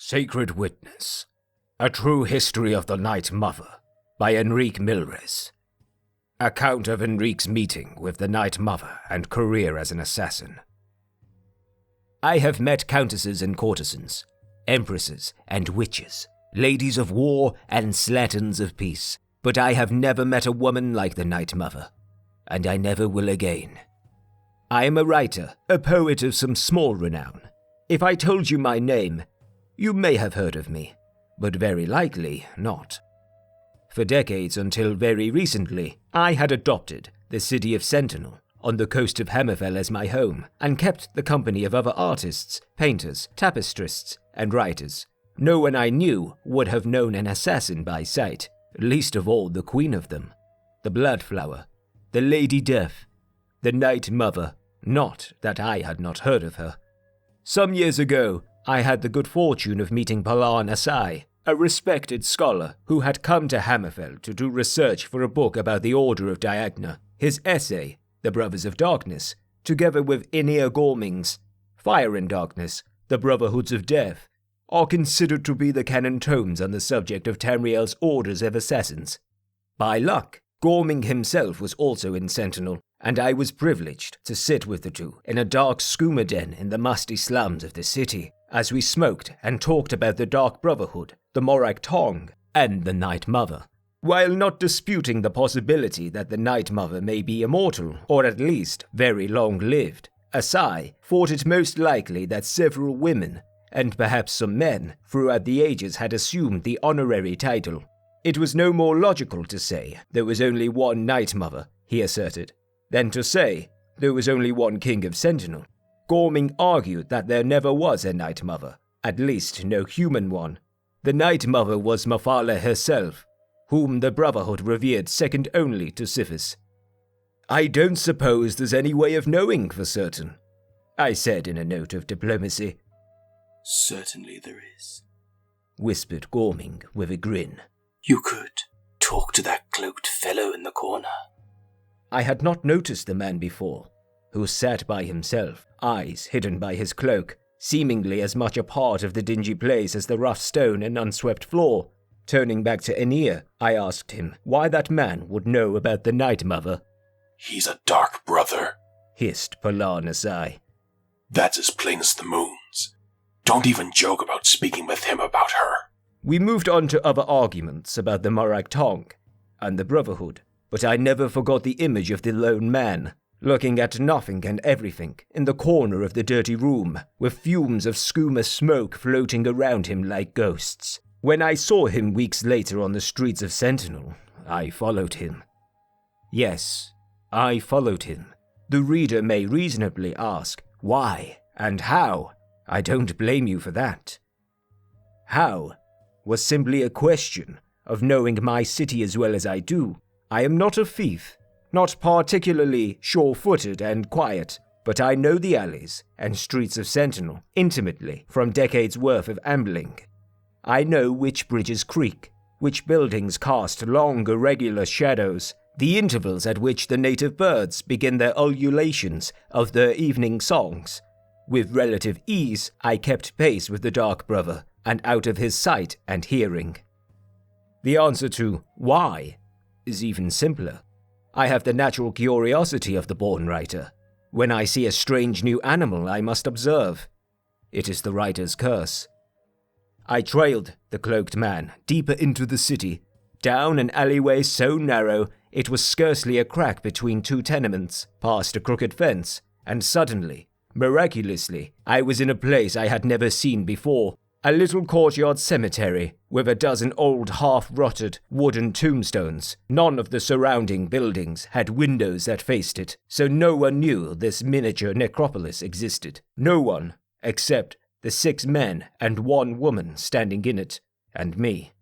Sacred Witness. A True History of the Night Mother by Enrique Milres. Account of Enrique's meeting with the Night Mother and career as an assassin. I have met countesses and courtesans, empresses and witches, ladies of war and slatterns of peace, but I have never met a woman like the Night Mother, and I never will again. I am a writer, a poet of some small renown. If I told you my name, you may have heard of me, but very likely not. For decades until very recently, I had adopted the city of Sentinel on the coast of Hammerfell as my home, and kept the company of other artists, painters, tapestrists, and writers. No one I knew would have known an assassin by sight, least of all the queen of them, the Bloodflower, the Lady Death, the Night Mother, not that I had not heard of her. Some years ago, I had the good fortune of meeting Pelarne Assi, a respected scholar who had come to Hammerfell to do research for a book about the Order of Diagna. His essay, The Brothers of Darkness, together with Ynir Gorming's Fire and Darkness, The Brotherhoods of Death, are considered to be the canon tomes on the subject of Tamriel's orders of assassins. By luck, Gorming himself was also in Sentinel, and I was privileged to sit with the two in a dark skooma den in the musty slums of the city, as we smoked and talked about the Dark Brotherhood, the Morag Tong, and the Night Mother. While not disputing the possibility that the Night Mother may be immortal, or at least very long-lived, Assi thought it most likely that several women, and perhaps some men, throughout the ages had assumed the honorary title. It was no more logical to say there was only one Night Mother, he asserted, than to say there was only one King of Sentinel. Gorming argued that there never was a Night Mother, at least no human one. The Night Mother was Mephala herself, whom the Brotherhood revered second only to Sithis. I don't suppose there's any way of knowing for certain, I said in a note of diplomacy. Certainly there is, whispered Gorming with a grin. You could talk to that cloaked fellow in the corner. I had not noticed the man before, who sat by himself, eyes hidden by his cloak, seemingly as much a part of the dingy place as the rough stone and unswept floor. Turning back to Ynir, I asked him why that man would know about the Night Mother. He's a dark brother, hissed Pelarne Assi. That's as plain as the moons. Don't even joke about speaking with him about her. We moved on to other arguments about the Morag Tong and the Brotherhood, but I never forgot the image of the lone man, looking at nothing and everything in the corner of the dirty room, with fumes of skooma smoke floating around him like ghosts. When I saw him weeks later on the streets of Sentinel, I followed him. Yes, I followed him. The reader may reasonably ask, why and how? I don't blame you for that. How was simply a question of knowing my city as well as I do. I am not a thief, not particularly sure-footed and quiet, but I know the alleys and streets of Sentinel intimately from decades' worth of ambling. I know which bridges creak, which buildings cast long irregular shadows, the intervals at which the native birds begin their ululations of their evening songs. With relative ease, I kept pace with the Dark Brother, and out of his sight and hearing. The answer to why is even simpler. I have the natural curiosity of the born writer. When I see a strange new animal, I must observe. It is the writer's curse. I trailed the cloaked man deeper into the city, down an alleyway so narrow it was scarcely a crack between two tenements, past a crooked fence, and suddenly, miraculously, I was in a place I had never seen before. A little courtyard cemetery with a dozen old half-rotted wooden tombstones. None of the surrounding buildings had windows that faced it, so no one knew this miniature necropolis existed. No one, except the 6 men and 1 woman standing in it, and me.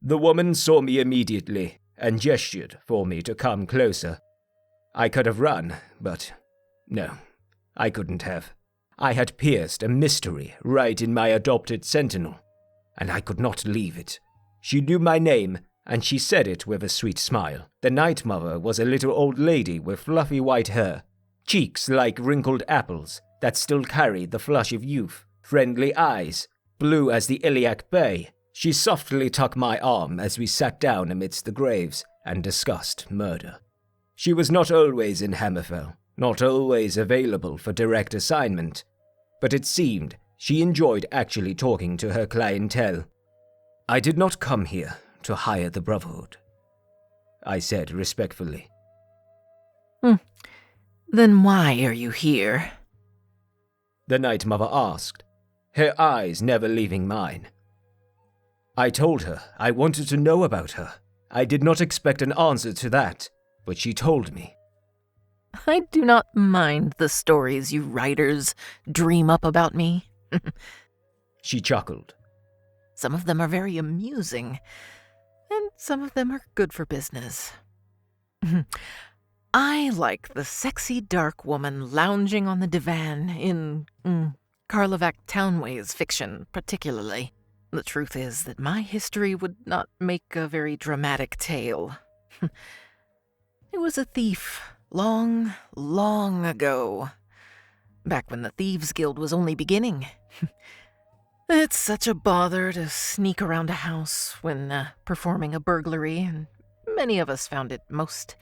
The woman saw me immediately and gestured for me to come closer. I could have run, but no, I couldn't have. I had pierced a mystery right in my adopted Sentinel, and I could not leave it. She knew my name, and she said it with a sweet smile. The Night Mother was a little old lady with fluffy white hair, cheeks like wrinkled apples that still carried the flush of youth, friendly eyes, blue as the Iliac Bay, she softly tucked my arm as we sat down amidst the graves and discussed murder. She was not always in Hammerfell, not always available for direct assignment, but it seemed she enjoyed actually talking to her clientele. I did not come here to hire the Brotherhood, I said respectfully. Then why are you here? The Night Mother asked, her eyes never leaving mine. I told her I wanted to know about her. I did not expect an answer to that, but she told me. I do not mind the stories you writers dream up about me. She chuckled. Some of them are very amusing, and some of them are good for business. I like the sexy dark woman lounging on the divan in Karlovac Townway's fiction, particularly. The truth is that my history would not make a very dramatic tale. It was a thief, long, long ago. Back when the Thieves' Guild was only beginning. It's such a bother to sneak around a house when performing a burglary, and many of us found it most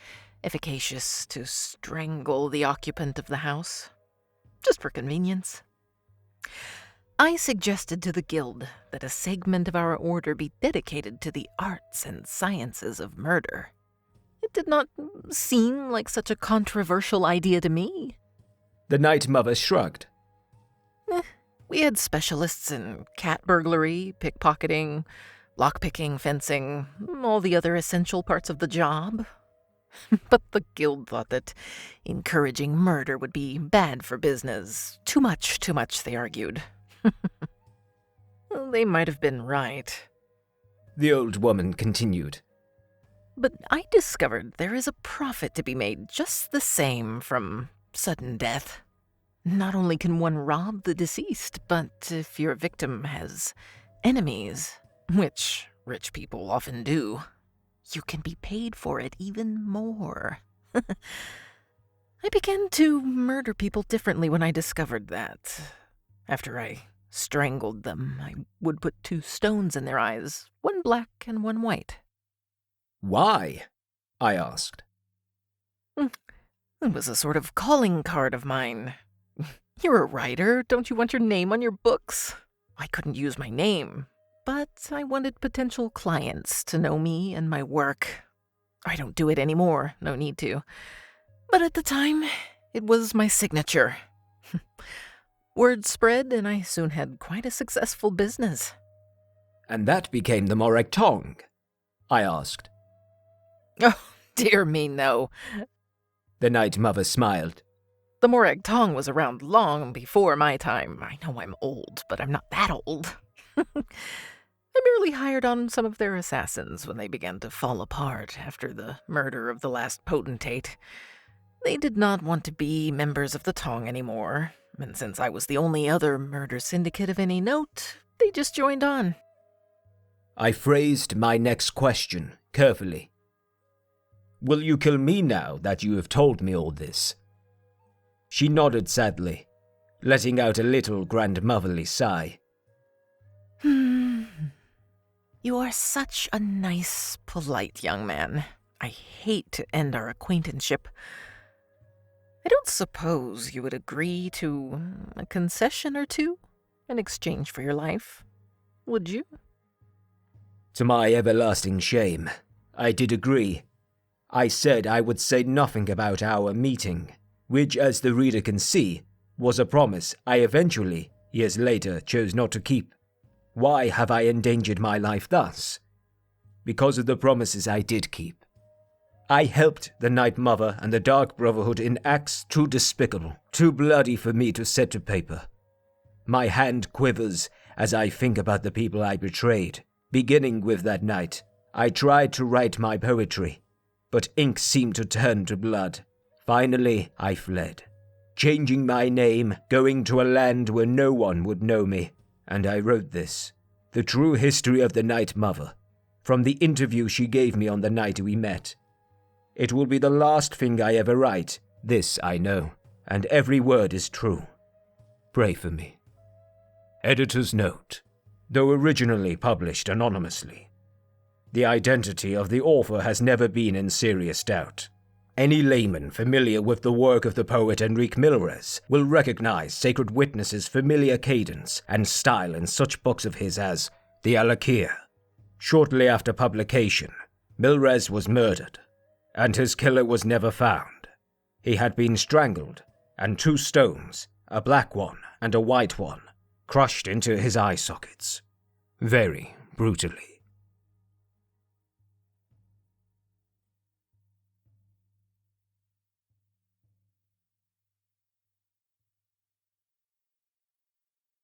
efficacious to strangle the occupant of the house, just for convenience. I suggested to the guild that a segment of our order be dedicated to the arts and sciences of murder. It did not seem like such a controversial idea to me. The Night Mother shrugged. We had specialists in cat burglary, pickpocketing, lockpicking, fencing, all the other essential parts of the job. But the guild thought that encouraging murder would be bad for business. Too much, they argued. Well, they might have been right. The old woman continued. But I discovered there is a profit to be made just the same from sudden death. Not only can one rob the deceased, but if your victim has enemies, which rich people often do, you can be paid for it even more. I began to murder people differently when I discovered that. After I strangled them, I would put 2 stones in their eyes, one black and one white. Why? I asked. It was a sort of calling card of mine. You're a writer, don't you want your name on your books? I couldn't use my name, but I wanted potential clients to know me and my work. I don't do it anymore, no need to. But at the time, it was my signature. Word spread, and I soon had quite a successful business. And that became the Morag Tong? I asked. Oh, dear me, no. The Night Mother smiled. The Morag Tong was around long before my time. I know I'm old, but I'm not that old. I merely hired on some of their assassins when they began to fall apart after the murder of the last potentate. They did not want to be members of the Tong anymore, and since I was the only other murder syndicate of any note, they just joined on. I phrased my next question carefully. Will you kill me now that you have told me all this? She nodded sadly, letting out a little grandmotherly sigh. You are such a nice, polite young man. I hate to end our acquaintanceship. I don't suppose you would agree to a concession or two in exchange for your life, would you? To my everlasting shame, I did agree. I said I would say nothing about our meeting, which, as the reader can see, was a promise I eventually, years later, chose not to keep. Why have I endangered my life thus? Because of the promises I did keep. I helped the Night Mother and the Dark Brotherhood in acts too despicable, too bloody for me to set to paper. My hand quivers as I think about the people I betrayed. Beginning with that night, I tried to write my poetry, but ink seemed to turn to blood. Finally, I fled, changing my name, going to a land where no one would know me, and I wrote this, the true history of the Night Mother, from the interview she gave me on the night we met. It will be the last thing I ever write, this I know, and every word is true. Pray for me. Editor's note. though originally published anonymously. The identity of the author has never been in serious doubt. Any layman familiar with the work of the poet Enrique Milres will recognize Sacred Witness's familiar cadence and style in such books of his as The Alakia. Shortly after publication, Milres was murdered, and his killer was never found. He had been strangled, and 2 stones, a black one and a white one, crushed into his eye sockets. Very brutally.